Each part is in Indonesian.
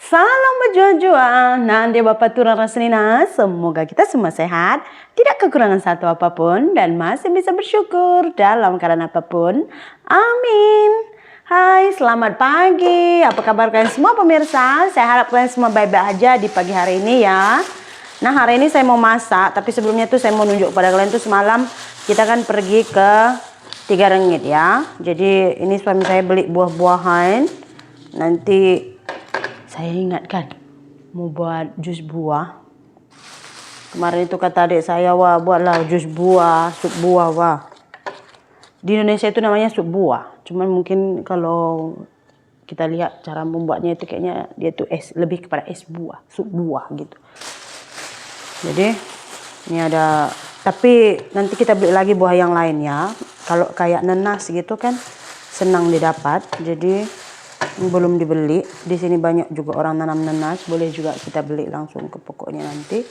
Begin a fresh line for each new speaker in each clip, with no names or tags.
Salam berjuang-juang, nanti Bapak Turun Raslina. Semoga kita semua sehat, tidak kekurangan satu apapun, dan masih bisa bersyukur dalam keadaan apapun. Amin. Hai, selamat pagi. Apa kabar kalian semua pemirsa? Saya harap kalian semua baik-baik aja di pagi hari ini ya. Nah, hari ini saya mau masak, tapi sebelumnya tuh saya mau nunjuk pada kalian tuh semalam kita kan pergi ke Tiga Rengit ya. Jadi ini suami saya beli buah-buahan. Nanti saya ingatkan mau buat jus buah. Kemarin itu kata adik saya, wah buatlah jus buah, sup buah wah. Di Indonesia itu namanya sup buah. Cuman mungkin kalau kita lihat cara membuatnya itu kayaknya dia tuh lebih kepada es buah, sup buah gitu. Jadi ini ada, tapi nanti kita beli lagi buah yang lain ya. Kalau kayak nanas gitu kan senang didapat. Jadi belum dibeli. Di sini banyak juga orang nanam nanas, boleh juga kita beli langsung ke pokoknya nanti.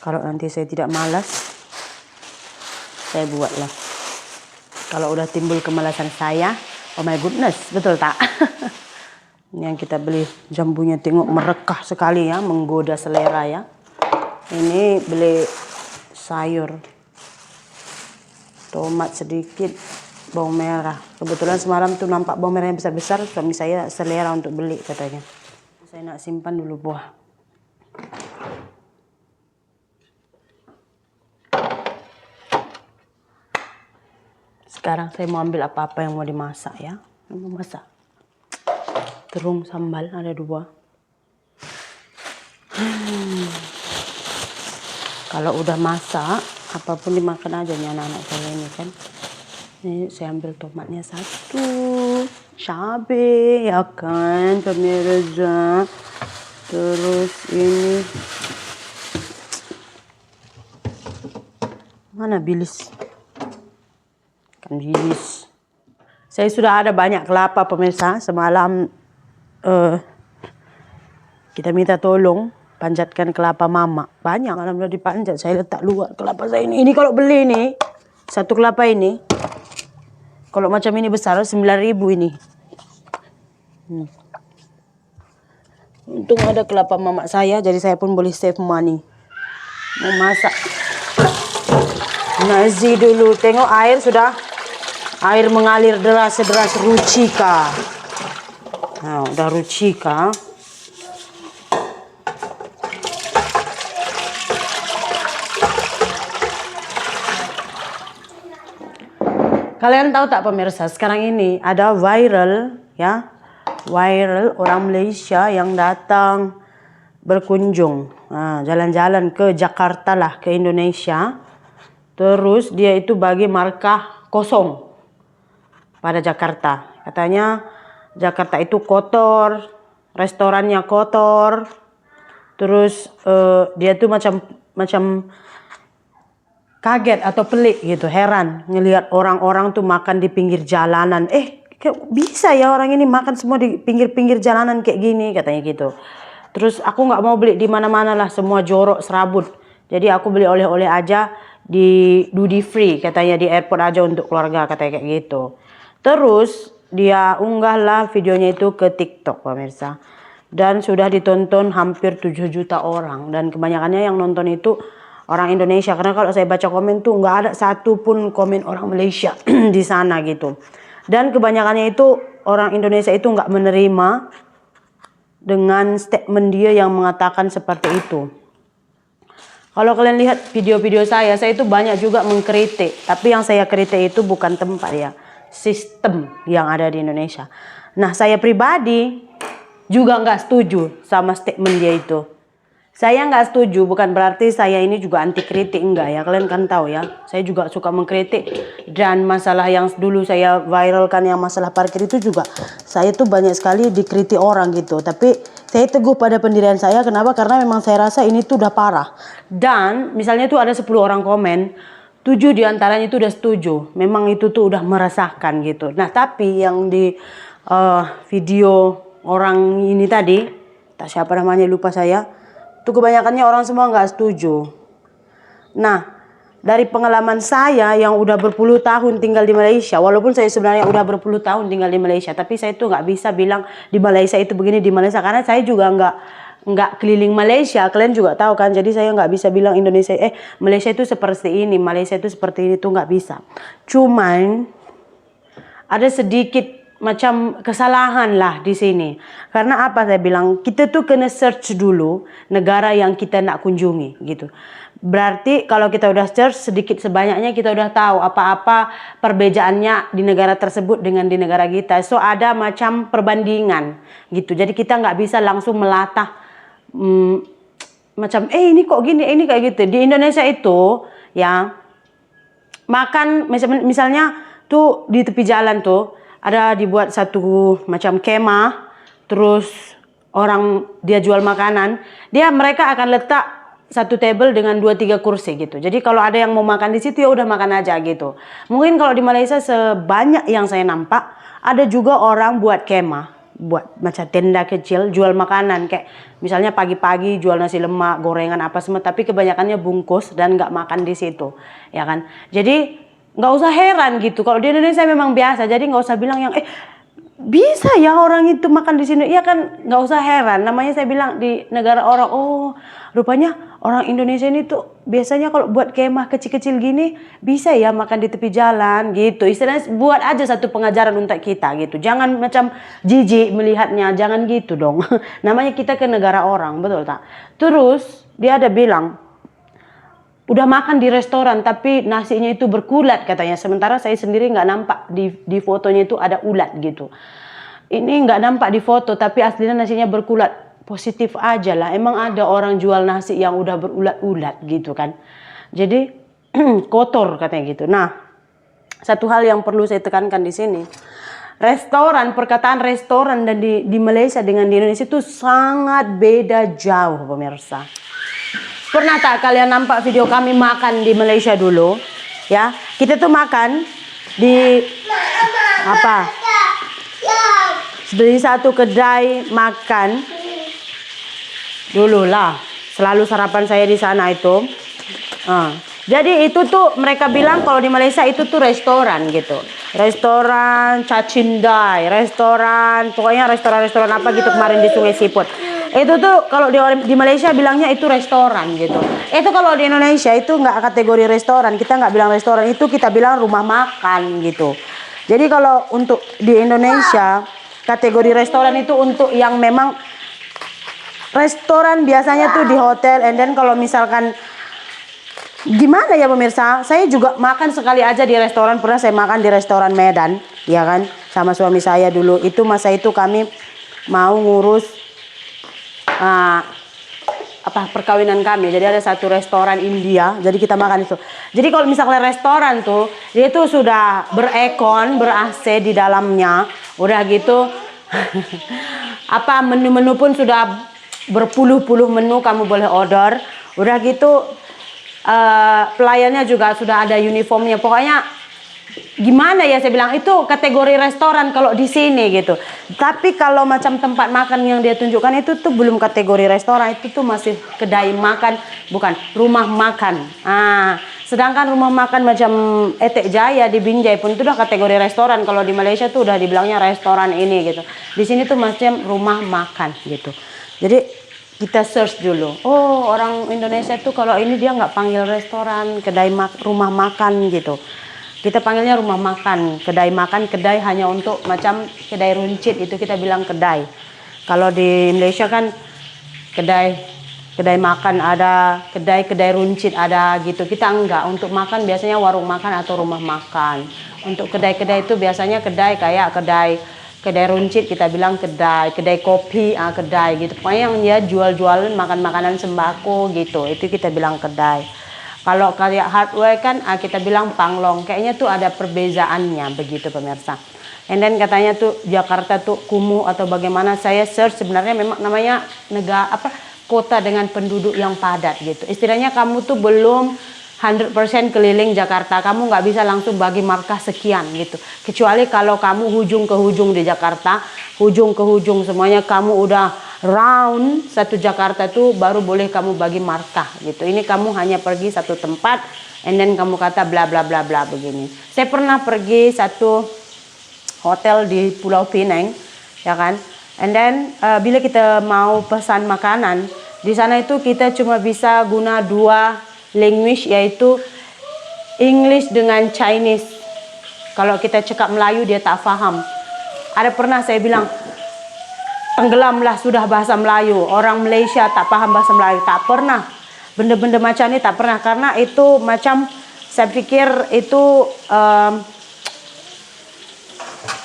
Kalau nanti saya tidak malas, saya buatlah. Kalau udah timbul kemalasan saya, oh my goodness, betul tak? Ini yang kita beli jambunya, tengok merekah sekali ya, menggoda selera ya. Ini beli sayur, tomat sedikit, bawang merah. Kebetulan semalam tuh nampak bawang merahnya besar-besar, suami saya selera untuk beli katanya. Saya nak simpan dulu buah. Sekarang saya mau ambil apa-apa yang mau dimasak ya. Mau masak terung sambal, ada 2. Kalau udah masak, apapun dimakan aja nih anak-anak saya ini kan. Ini saya ambil tomatnya 1, cabai ya kan pemirsa. Terus ini mana bilis? Kan bilis. Saya sudah ada banyak kelapa pemirsa. Semalam kita minta tolong panjatkan kelapa mama. Banyak malam udah dipanjat. Saya letak luar kelapa saya ini. Ini kalau beli nih, 1 kelapa ini. Kalau macam ini besar 9.000 ini. Untung ada kelapa mama saya, jadi saya pun boleh save money. Mau masak nasi dulu. Tengok air sudah. Air mengalir deras-deras rucika. Nah, udah rucika. Kalian tahu tak pemirsa, sekarang ini ada viral ya. Viral orang Malaysia yang datang berkunjung, jalan-jalan ke Jakarta lah, ke Indonesia. Terus dia itu bagi markah kosong pada Jakarta. Katanya Jakarta itu kotor, restorannya kotor. Terus dia tuh macam kaget atau pelik gitu, heran ngelihat orang-orang tuh makan di pinggir jalanan. Bisa ya orang ini makan semua di pinggir-pinggir jalanan kayak gini, katanya gitu. Terus aku nggak mau beli di mana-mana lah, semua jorok serabut. Jadi aku beli oleh-oleh aja di duty free, katanya di airport aja untuk keluarga, katanya kayak gitu. Terus dia unggahlah videonya itu ke TikTok pemirsa. Dan sudah ditonton hampir 7 juta orang. Dan kebanyakannya yang nonton itu orang Indonesia. Karena kalau saya baca komen tuh nggak ada satu pun komen orang Malaysia di sana gitu. Dan kebanyakannya itu orang Indonesia itu nggak menerima dengan statement dia yang mengatakan seperti itu. Kalau kalian lihat video-video saya itu banyak juga mengkritik. Tapi yang saya kritik itu bukan tempat ya, sistem yang ada di Indonesia. Nah, saya pribadi juga nggak setuju sama statement dia itu. Saya nggak setuju, bukan berarti saya ini juga anti kritik, enggak ya. Kalian kan tahu ya, saya juga suka mengkritik. Dan masalah yang dulu saya viralkan yang masalah parkir itu juga, saya tuh banyak sekali dikritik orang gitu. Tapi saya teguh pada pendirian saya, kenapa? Karena memang saya rasa ini tuh udah parah. Dan misalnya tuh ada 10 orang komen, 7 diantaranya itu udah setuju. Memang itu tuh udah meresahkan gitu. Nah tapi yang di video orang ini tadi, tak siapa namanya lupa saya, tuh kebanyakannya orang semua nggak setuju. Nah, dari pengalaman saya yang udah berpuluh tahun tinggal di Malaysia, walaupun saya sebenarnya udah berpuluh tahun tinggal di Malaysia, tapi saya tuh nggak bisa bilang di Malaysia itu begini di Malaysia, karena saya juga nggak keliling Malaysia, kalian juga tahu kan. Jadi saya nggak bisa bilang Indonesia, Malaysia itu seperti ini, Malaysia itu seperti ini, tuh nggak bisa. Cuman ada sedikit macam kesalahan lah di sini. Karena apa saya bilang, kita tuh kena search dulu negara yang kita nak kunjungi gitu. Berarti kalau kita udah search sedikit sebanyaknya kita udah tahu apa-apa perbedaannya di negara tersebut dengan di negara kita. So ada macam perbandingan gitu. Jadi kita nggak bisa langsung melatah macam ini kok gini, ini kayak gitu. Di Indonesia itu ya makan misalnya tuh di tepi jalan tuh ada dibuat satu macam kemah, terus orang dia jual makanan, mereka akan letak satu table dengan 2-3 kursi gitu. Jadi kalau ada yang mau makan di situ ya udah makan aja gitu. Mungkin kalau di Malaysia sebanyak yang saya nampak, ada juga orang buat kemah, buat macam tenda kecil jual makanan, kayak misalnya pagi-pagi jual nasi lemak, gorengan apa semua, tapi kebanyakannya bungkus dan nggak makan di situ, ya kan. Jadi nggak usah heran gitu. Kalau di Indonesia memang biasa, jadi nggak usah bilang yang bisa ya orang itu makan di sini. Iya kan, nggak usah heran. Namanya saya bilang di negara orang, oh rupanya orang Indonesia ini tuh biasanya kalau buat kemah kecil-kecil gini bisa ya makan di tepi jalan gitu. Istilahnya buat aja satu pengajaran untuk kita gitu. Jangan macam jijik melihatnya, jangan gitu dong. Namanya kita ke negara orang, betul tak? Terus dia ada bilang, udah makan di restoran tapi nasinya itu berkulat katanya. Sementara saya sendiri nggak nampak di fotonya itu ada ulat gitu. Ini nggak nampak di foto tapi aslinya nasinya berkulat. Positif aja lah. Emang ada orang jual nasi yang udah berulat-ulat gitu kan. Jadi kotor katanya gitu. Nah, satu hal yang perlu saya tekankan di sini. Restoran, perkataan restoran dan di Malaysia dengan di Indonesia itu sangat beda jauh pemirsa. Pernah tak kalian nampak video kami makan di Malaysia dulu? Ya, kita tuh makan di apa? Di satu kedai makan dulu lah. Selalu sarapan saya di sana itu. Jadi itu tuh mereka bilang kalau di Malaysia itu tuh restoran gitu. Restoran Cacindai, restoran, pokoknya restoran-restoran apa gitu kemarin di Sungai Siput. Itu tuh kalau di Malaysia bilangnya itu restoran gitu. Itu kalau di Indonesia itu nggak kategori restoran, kita nggak bilang restoran, itu kita bilang rumah makan gitu. Jadi kalau untuk di Indonesia kategori restoran itu untuk yang memang restoran biasanya tuh di hotel, and then kalau misalkan gimana ya pemirsa, saya juga makan sekali aja di restoran. Pernah saya makan di restoran Medan, ya kan, sama suami saya dulu. Itu masa itu kami mau ngurus perkawinan kami. Jadi ada satu restoran India, jadi kita makan itu. Jadi kalau misalnya restoran tuh dia tuh sudah berekon, ber-AC di dalamnya, udah gitu menu-menu pun sudah berpuluh-puluh menu kamu boleh order, udah gitu pelayannya juga sudah ada uniformnya. Pokoknya gimana ya, saya bilang itu kategori restoran kalau di sini gitu. Tapi kalau macam tempat makan yang dia tunjukkan itu tuh belum kategori restoran, itu tuh masih kedai makan, bukan rumah makan. Sedangkan rumah makan macam Etek Jaya di Binjai pun itu udah kategori restoran. Kalau di Malaysia tuh udah dibilangnya restoran ini gitu. Di sini tuh macam rumah makan gitu. Jadi kita search dulu. Oh, orang Indonesia tuh kalau ini dia nggak panggil restoran, kedai rumah makan gitu. Kita panggilnya rumah makan, kedai hanya untuk macam kedai runcit itu kita bilang kedai. Kalau di Malaysia kan kedai makan ada, kedai runcit ada gitu. Kita enggak, untuk makan biasanya warung makan atau rumah makan. Untuk kedai-kedai itu biasanya kedai kayak kedai runcit kita bilang kedai kopi, kedai gitu. Pokoknya yang dia jual-jualan makan makanan sembako gitu. Itu kita bilang kedai. Kalau kayak hardware kan kita bilang panglong. Kayaknya tuh ada perbezaannya begitu pemirsa. And then katanya tuh Jakarta tuh kumuh atau bagaimana. Saya search sebenarnya memang namanya kota dengan penduduk yang padat gitu. Istilahnya kamu tuh belum 100% keliling Jakarta, kamu nggak bisa langsung bagi markah sekian gitu. Kecuali kalau kamu hujung ke hujung di Jakarta, hujung ke hujung semuanya kamu udah round satu Jakarta tuh baru boleh kamu bagi markah gitu. Ini kamu hanya pergi satu tempat, and then kamu kata bla bla bla bla begini. Saya pernah pergi satu hotel di Pulau Pinang, ya kan? And then bila kita mau pesan makanan, di sana itu kita cuma bisa guna dua language, yaitu English dengan Chinese. Kalau kita cakap Melayu dia tak faham. Ada pernah saya bilang, tenggelamlah sudah bahasa Melayu. Orang Malaysia tak paham bahasa Melayu. Tak pernah. Benda-benda macam ini tak pernah. Karena itu macam, saya pikir itu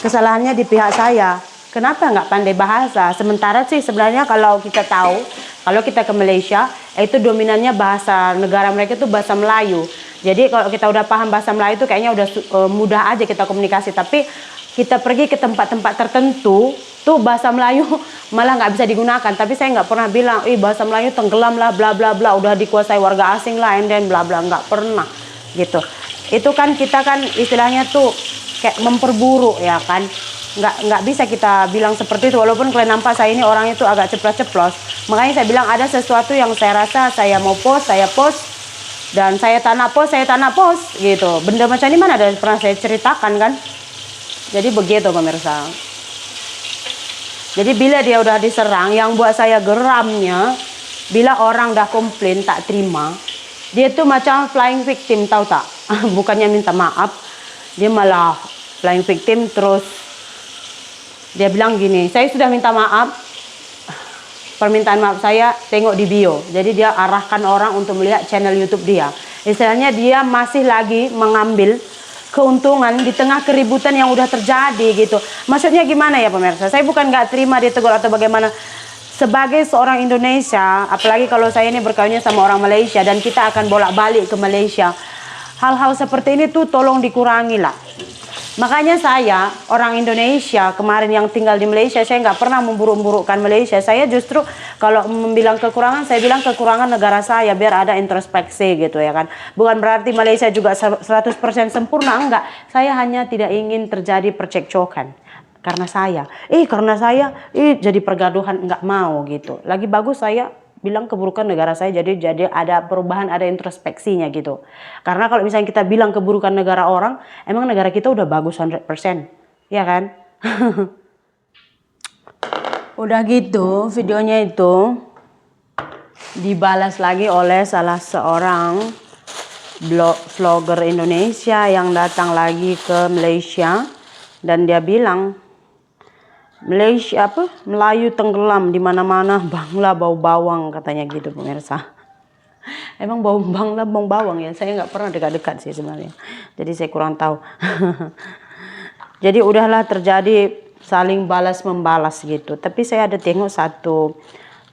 kesalahannya di pihak saya. Kenapa nggak pandai bahasa? Sementara sih sebenarnya kalau kita tahu, kalau kita ke Malaysia, itu dominannya bahasa negara mereka itu bahasa Melayu. Jadi kalau kita udah paham bahasa Melayu itu kayaknya udah mudah aja kita komunikasi. Tapi kita pergi ke tempat-tempat tertentu, tuh bahasa Melayu malah nggak bisa digunakan. Tapi saya nggak pernah bilang, bahasa Melayu tenggelam lah, bla bla bla, udah dikuasai warga asing lah, and then bla bla, nggak pernah gitu. Itu kan kita kan istilahnya tuh kayak memperburuk, ya kan. Nggak bisa kita bilang seperti itu, walaupun kalian nampak saya ini orang itu agak ceplos-ceplos. Makanya saya bilang ada sesuatu yang saya rasa saya mau post, saya post, dan saya tak nak post gitu. Benda macam ini mana ada pernah saya ceritakan kan. Jadi begitu pemirsa. Jadi bila dia udah diserang, yang buat saya geramnya, bila orang dah komplain tak terima, dia tuh macam flying victim, tahu tak? Bukannya minta maaf, dia malah flying victim. Terus dia bilang gini, saya sudah minta maaf, permintaan maaf saya tengok di bio. Jadi dia arahkan orang untuk melihat channel YouTube dia. Istilahnya dia masih lagi mengambil keuntungan di tengah keributan yang udah terjadi gitu. Maksudnya gimana ya pemirsa? Saya bukan nggak terima dia tegur atau bagaimana. Sebagai seorang Indonesia, apalagi kalau saya ini berkawinnya sama orang Malaysia dan kita akan bolak-balik ke Malaysia, hal-hal seperti ini tuh tolong dikurangi lah. Makanya saya, orang Indonesia, kemarin yang tinggal di Malaysia, saya nggak pernah memburuk-burukkan Malaysia. Saya justru kalau membilang kekurangan, saya bilang kekurangan negara saya, biar ada introspeksi gitu ya kan. Bukan berarti Malaysia juga 100% sempurna, enggak. Saya hanya tidak ingin terjadi percekcokan. Karena saya jadi pergaduhan, nggak mau gitu. Lagi bagus saya bilang keburukan negara saya, jadi ada perubahan, ada introspeksinya gitu. Karena kalau misalnya kita bilang keburukan negara orang, emang negara kita udah bagus 100%, ya kan? Udah gitu, videonya itu dibalas lagi oleh salah seorang vlogger Indonesia yang datang lagi ke Malaysia, dan dia bilang, Melayu tenggelam di mana-mana, Bangla bau bawang, katanya gitu pemirsa. Emang bau Bangla bau bawang ya? Saya nggak pernah dekat-dekat sih sebenarnya. Jadi saya kurang tahu. Jadi udahlah terjadi saling balas membalas gitu. Tapi saya ada tengok satu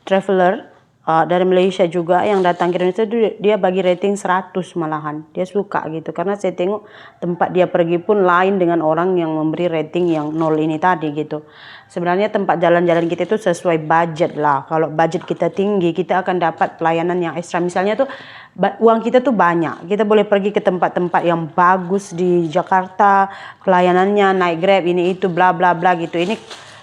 traveler dari Malaysia juga yang datang ke Indonesia, dia bagi rating 100 malahan. Dia suka gitu karena saya tengok tempat dia pergi pun lain dengan orang yang memberi rating yang 0 ini tadi gitu. Sebenarnya tempat jalan-jalan kita itu sesuai budget lah. Kalau budget kita tinggi, kita akan dapat pelayanan yang ekstra. Misalnya tuh uang kita tuh banyak, kita boleh pergi ke tempat-tempat yang bagus di Jakarta, pelayanannya naik Grab ini itu bla bla bla gitu. Ini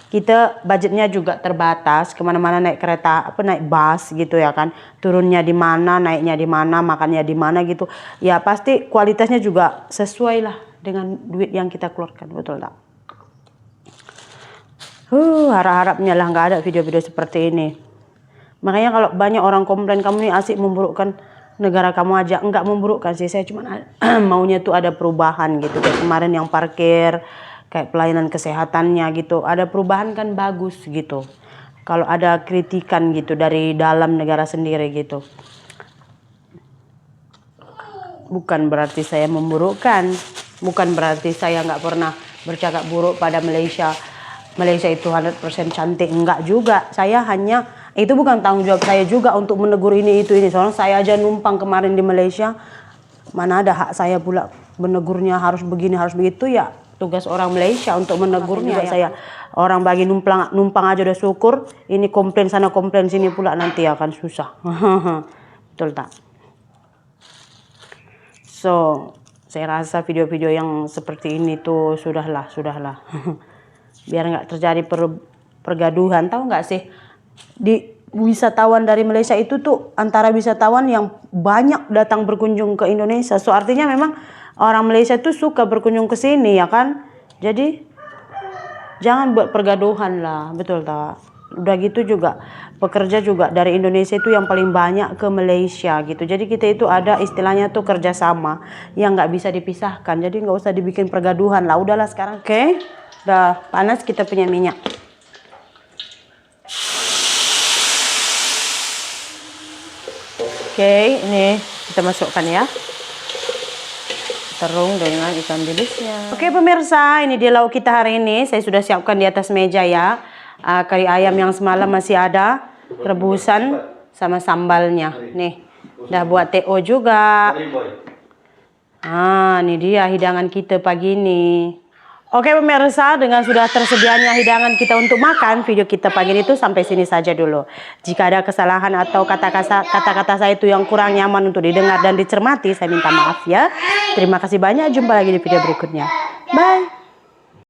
kita budgetnya juga terbatas, kemana-mana naik kereta, naik bus gitu ya kan, turunnya di mana, naiknya di mana, makannya di mana gitu. Ya pasti kualitasnya juga sesuai lah dengan duit yang kita keluarkan, betul tak? Harap-harapnya lah nggak ada video-video seperti ini. Makanya kalau banyak orang komplain kamu ini asik memburukkan negara kamu aja, enggak memburukkan sih, saya cuma maunya tuh ada perubahan gitu. Kayak kemarin yang parkir, kayak pelayanan kesehatannya gitu, ada perubahan kan bagus gitu. Kalau ada kritikan gitu dari dalam negara sendiri gitu. Bukan berarti saya memburukkan, bukan berarti saya nggak pernah bercakap buruk pada Malaysia. Malaysia itu 100% cantik, enggak juga. Saya hanya, itu bukan tanggung jawab saya juga untuk menegur ini itu ini. Soalnya saya aja numpang kemarin di Malaysia, mana ada hak saya pula menegurnya harus begini harus begitu ya. Tugas orang Malaysia untuk menegurnya ya. Saya orang bagi numpang aja udah syukur, ini komplain sana komplain sini pula nanti akan susah. Betul tak? So, saya rasa video-video yang seperti ini tuh sudahlah. Biar nggak terjadi pergaduhan. Tahu nggak sih, di wisatawan dari Malaysia itu tuh antara wisatawan yang banyak datang berkunjung ke Indonesia. So, artinya memang orang Malaysia tuh suka berkunjung ke sini ya kan. Jadi jangan buat pergaduhan lah, betul tak? Udah gitu juga pekerja juga dari Indonesia itu yang paling banyak ke Malaysia gitu. Jadi kita itu ada istilahnya tuh kerjasama yang nggak bisa dipisahkan. Jadi nggak usah dibikin pergaduhan lah. Udahlah sekarang. Oke, udah panas kita punya minyak. Oke, ini kita masukkan ya. Terung dengan ikan bilisnya. Oke pemirsa, ini dia lauk kita hari ini. Saya sudah siapkan di atas meja ya. Kari ayam yang semalam masih ada, rebusan sama sambalnya. Nih, udah buat TO juga. Ini dia hidangan kita pagi ini. Oke pemirsa, dengan sudah tersedianya hidangan kita untuk makan, video kita pagi ini tuh sampai sini saja dulu. Jika ada kesalahan atau kata-kata saya itu yang kurang nyaman untuk didengar dan dicermati, saya minta maaf ya. Terima kasih banyak, jumpa lagi di video berikutnya. Bye.